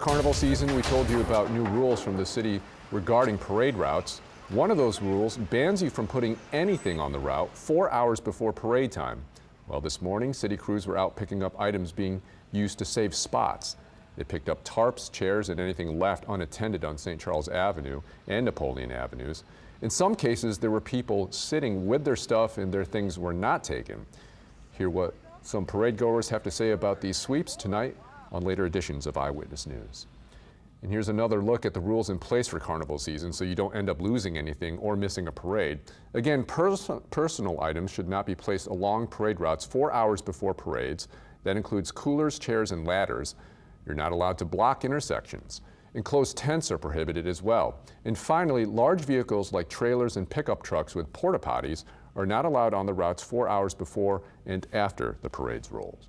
Carnival season, we told you about new rules from the city regarding parade routes. One of those rules bans you from putting anything on the route 4 hours before parade time. Well, this morning, city crews were out picking up items being used to save spots. They picked up tarps, chairs, and anything left unattended on St. Charles Avenue and Napoleon Avenues. In some cases, there were people sitting with their stuff and their things were not taken. Hear what some parade goers have to say about these sweeps tonight on later editions of Eyewitness News. And here's another look at the rules in place for Carnival season so you don't end up losing anything or missing a parade. Again, personal items should not be placed along parade routes 4 hours before parades. That includes coolers, chairs, and ladders. You're not allowed to block intersections. Enclosed tents are prohibited as well. And finally, large vehicles like trailers and pickup trucks with porta potties are not allowed on the routes 4 hours before and after the parade's rolls.